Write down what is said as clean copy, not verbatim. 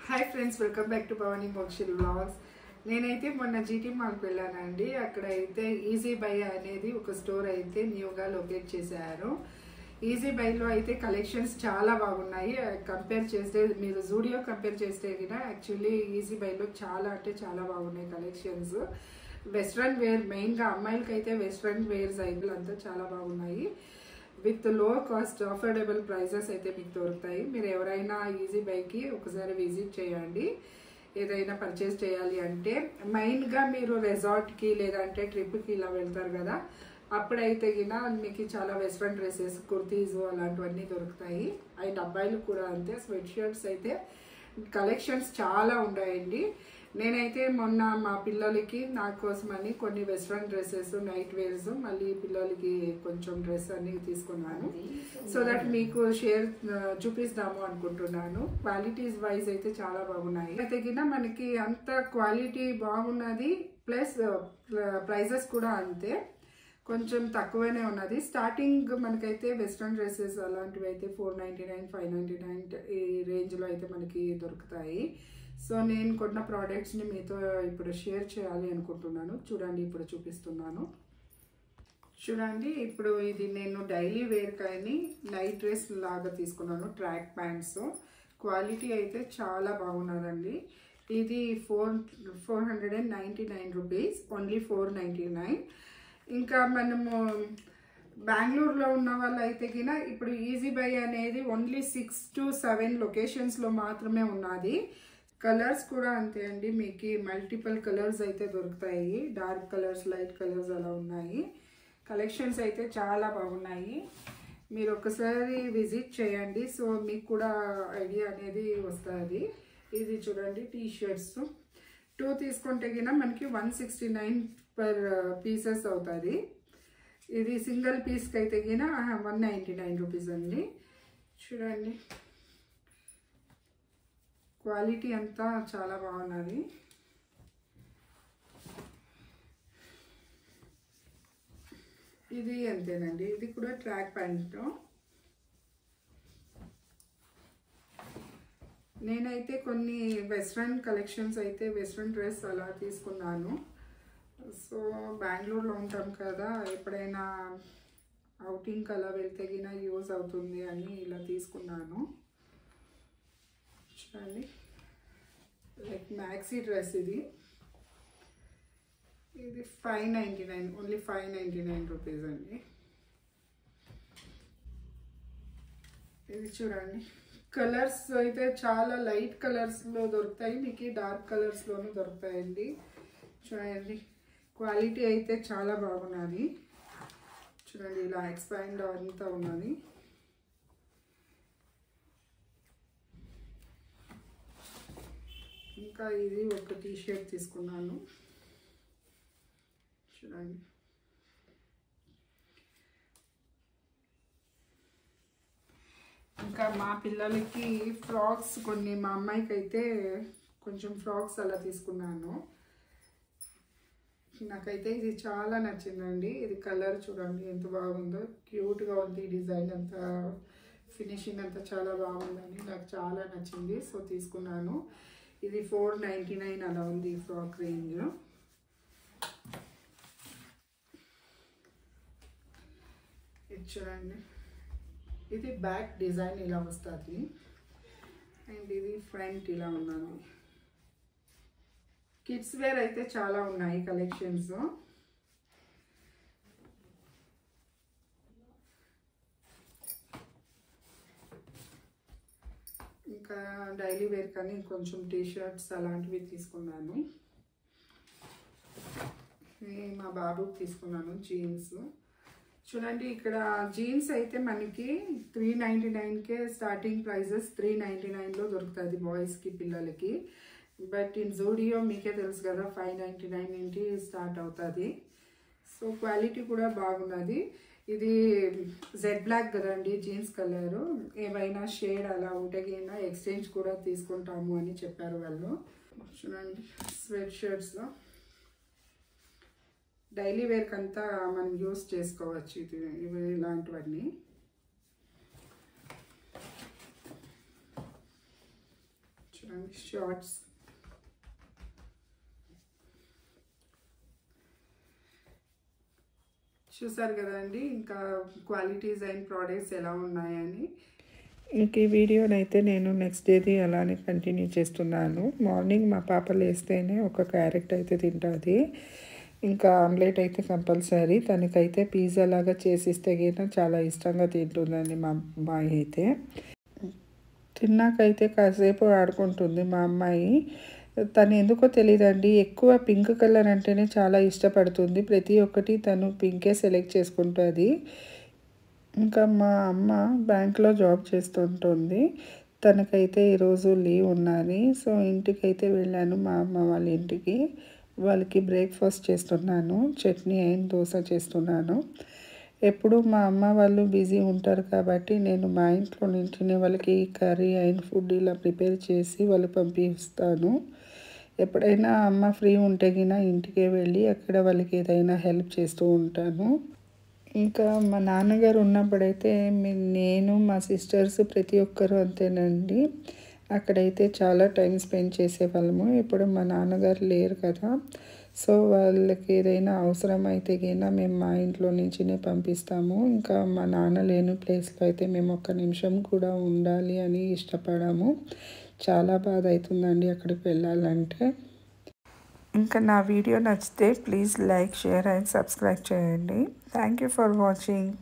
Hi friends, welcome back to Bhavani Mokshil vlogs. నేనైతే మొన్న GT మాల్కి వెళ్ళానండి. అక్కడ అయితే ఈజీ బై అనేది ఒక స్టోర్ అయితే న్యూగా లొకేట్ చేశారు. ఈజీ బైలో అయితే కలెక్షన్స్ చాలా బాగున్నాయి. కంపేర్ చేస్తే మీరు జూడియో కంపేర్ చేస్తే కూడా యాక్చువల్లీ ఈజీ బైలో చాలా అంటే చాలా బాగున్నాయి కలెక్షన్స్. వెస్ట్రన్ వేర్, మెయిన్గా అమ్మాయిలకి అయితే వెస్ట్రన్ వేర్ సైజులు అంతా చాలా బాగున్నాయి. విత్ లో కాస్ట్ అఫోర్డబుల్ ప్రైజెస్ అయితే మీకు దొరుకుతాయి. మీరు ఎవరైనా ఈజీ బైకి ఒకసారి విజిట్ చేయండి. ఏదైనా పర్చేస్ చేయాలి అంటే మెయిన్గా మీరు రెసార్ట్కి లేదంటే ట్రిప్కి ఇలా వెళ్తారు కదా, అప్పుడైతే గిన మీకు చాలా వెస్ట్రన్ డ్రెస్సెస్, కుర్తీస్ అలాంటివన్నీ దొరుకుతాయి. అండ్ అబ్బాయిలు కూడా అంతే. స్వెట్ షర్ట్స్ అయితే కలెక్షన్స్ చాలా ఉన్నాయండి. నేనైతే మొన్న మా పిల్లలకి నా కోసమని కొన్ని వెస్ట్రన్ డ్రెస్సెస్, నైట్ వేర్స్, మళ్ళీ పిల్లలకి కొంచెం డ్రెస్ అన్ని తీసుకున్నాను. సో దట్ మీకు చూపిస్తాము అనుకుంటున్నాను. క్వాలిటీస్ వైజ్ అయితే చాలా బాగున్నాయి. అయితే కింద మనకి అంత క్వాలిటీ బాగున్నది, ప్లస్ ప్రైజెస్ కూడా అంతే కొంచెం తక్కువనే ఉన్నది. స్టార్టింగ్ మనకైతే వెస్ట్రన్ డ్రెస్సెస్ అలాంటివి అయితే 499, 599 ఈ రేంజ్లో అయితే మనకి దొరుకుతాయి. సో నేను కొన్న ప్రోడక్ట్స్ని మీతో ఇప్పుడు షేర్ చేయాలి అనుకుంటున్నాను. చూడండి, ఇప్పుడు చూపిస్తున్నాను. చూడండి, ఇప్పుడు ఇది నేను డైలీ వేర్ కానీ నైట్ డ్రెస్ లాగా తీసుకున్నాను. ట్రాక్ ప్యాంట్స్ క్వాలిటీ అయితే చాలా బాగున్నదండి. ఇది 499 రూపీస్, ఓన్లీ 499. ఇంకా మనము బెంగళూరులో ఉన్న వాళ్ళు అయితే కినా ఇప్పుడు ఈజీ బై అనేది ఓన్లీ 6 to 7 లొకేషన్స్లో మాత్రమే ఉన్నది. కలర్స్ కూడా అంతే అండి, మీకు మల్టిపుల్ కలర్స్ అయితే దొరుకుతాయి. డార్క్ కలర్స్, లైట్ కలర్స్ అలా ఉన్నాయి. కలెక్షన్స్ అయితే చాలా బాగున్నాయి. మీరు ఒకసారి విజిట్ చేయండి. సో మీకు కూడా ఐడియా అనేది వస్తుంది. ఇది చూడండి, టీ షర్ట్స్ 2 తీసుకుంటే కినా మనకి 169 పర్ పీసెస్ అవుతుంది. ఇది సింగిల్ పీస్కి అయితే కినా 199 రూపీస్ అండి. చూడండి, క్వాలిటీ అంతా చాలా బాగున్నది. ఇది అంతేనండి, ఇది కూడా ట్రాక్ ప్యాంట్. నేనైతే కొన్ని వెస్ట్రన్ కలెక్షన్స్ అయితే వెస్ట్రన్ డ్రెస్ అలా తీసుకున్నాను. సో బెంగళూరులో ఉంటాం కదా, ఎప్పుడైనా అవుటింగ్కి అలా వెళ్తే గినా యూజ్ అవుతుంది అని ఇలా తీసుకున్నాను. చూడండి, లైక్ మ్యాక్సీ డ్రెస్. ఇది 599, ఓన్లీ 599 రూపీస్ అండి. ఇది చూడండి, కలర్స్ అయితే చాలా లైట్ కలర్స్లో దొరుకుతాయి, మీకు డార్క్ కలర్స్లోనూ దొరుకుతాయండి. చూడండి, క్వాలిటీ అయితే చాలా బాగున్నది. చూడండి, ఇలా ఎక్స్పాండ్ అంతా ఉన్నది. ఇంకా ఇది ఒక టీ షర్ట్ తీసుకున్నాను. చూడండి, ఇంకా మా పిల్లలకి ఫ్రాక్స్ కొన్ని, మా అమ్మాయికి అయితే కొంచెం ఫ్రాక్స్ అలా తీసుకున్నాను. నాకైతే ఇది చాలా నచ్చిందండి. ఇది కలర్ చూడండి ఎంత బాగుందో, క్యూట్గా ఉంది. డిజైన్ అంతా, ఫినిషింగ్ అంతా చాలా బాగుందండి, నాకు చాలా నచ్చింది. సో తీసుకున్నాను. ఇది 499 అలా ఉంది ఈ ఫ్రాక్ రేంజ్. ఇది చూడండి, ఇది బ్యాక్ డిజైన్ ఇలా వస్తుంది, అండ్ ఇది ఫ్రంట్ ఇలా ఉన్నది. కిడ్స్ వేర్ అయితే చాలా ఉన్నాయి కలెక్షన్స్. ఇంకా డైలీ వేర్ కానీ కొంచెం టీ షర్ట్స్ అలాంటివి తీసుకున్నాను. మా బాబుకి తీసుకున్నాను జీన్స్. చూడండి, ఇక్కడ జీన్స్ అయితే మనకి 399కే స్టార్టింగ్ ప్రైజెస్. 399లో దొరుకుతుంది బాయ్స్కి, పిల్లలకి. బట్ ఇన్ జూడియో మీకే తెలుసు కదా, 599 నుండి స్టార్ట్ అవుతుంది. సో క్వాలిటీ కూడా బాగున్నది. ఇది జెడ్ బ్లాక్ కదండి జీన్స్ కలరు. ఏమైనా షేడ్ అలా ఉంటే కన్నా ఎక్స్చేంజ్ కూడా తీసుకుంటాము అని చెప్పారు వాళ్ళు. చూడండి, స్వెట్ షర్ట్స్ డైలీ వేర్కి అంతా మనం యూస్ చేసుకోవచ్చు. ఇవి ఇలాంటివన్నీ. చూడండి షార్ట్స్. చూసారు కదండి ఇంకా క్వాలిటీస్ అండ్ ప్రోడక్ట్స్ ఎలా ఉన్నాయని. ఇంక ఈ వీడియోనైతే నేను నెక్స్ట్ డేది అలానే కంటిన్యూ చేస్తున్నాను. మార్నింగ్ మా పాప లేస్తేనే ఒక క్యారెట్ అయితే తింటుంది, ఇంకా ఆమ్లెట్ అయితే కంపల్సరీ. తనకైతే పిజ్జా లాగా చేసిస్తే గిన చాలా ఇష్టంగా తింటుందండి మా అమ్మాయి అయితే. తిన్నాకైతే కాసేపు ఆడుకుంటుంది మా అమ్మాయి. తను ఎందుకో తెలియదండి, ఎక్కువ పింక్ కలర్ అంటేనే చాలా ఇష్టపడుతుంది. ప్రతి ఒక్కటి తను పింకే సెలెక్ట్ చేసుకుంటుంది. ఇంకా మా అమ్మ బ్యాంక్లో జాబ్ చేస్తుంటుంది. తనకైతే ఈరోజు లీవ్ ఉన్నది. సో ఇంటికైతే వెళ్ళాను, మా అమ్మ వాళ్ళ ఇంటికి. వాళ్ళకి బ్రేక్ఫాస్ట్ చేస్తున్నాను, చట్నీ అండ్ దోశ చేస్తున్నాను. ఎప్పుడు మా అమ్మ వాళ్ళు బిజీ ఉంటారు కాబట్టి నేను మా ఇంట్లో నుంచినే వాళ్ళకి కర్రీ అండ్ ఫుడ్ ఇలా ప్రిపేర్ చేసి వాళ్ళు పంపిస్తాను. ఎప్పుడైనా అమ్మ ఫ్రీ ఉంటే గిన ఇంటికే వెళ్ళి అక్కడ వాళ్ళకి ఏదైనా హెల్ప్ చేస్తూ ఉంటాను. ఇంకా మా నాన్నగారు ఉన్నప్పుడైతే నేను మా సిస్టర్స్ ప్రతి ఒక్కరు అంతేనండి, అక్కడైతే చాలా టైం స్పెండ్ చేసేవాళ్ళము. ఇప్పుడు మా నాన్నగారు లేరు కదా, సో వాళ్ళకి ఏదైనా అవసరం అయితే గిన మేము మా ఇంట్లో నుంచినే పంపిస్తాము. ఇంకా మా నాన్న లేని ప్లేస్లో అయితే మేము ఒక్క నిమిషం కూడా ఉండాలి అని ఇష్టపడము. చాలా బాధ అవుతుందండి అక్కడికి వెళ్ళాలంటే. ఇంకా నా వీడియో నచ్చితే please like, share and subscribe చేయండి. Thank you for watching.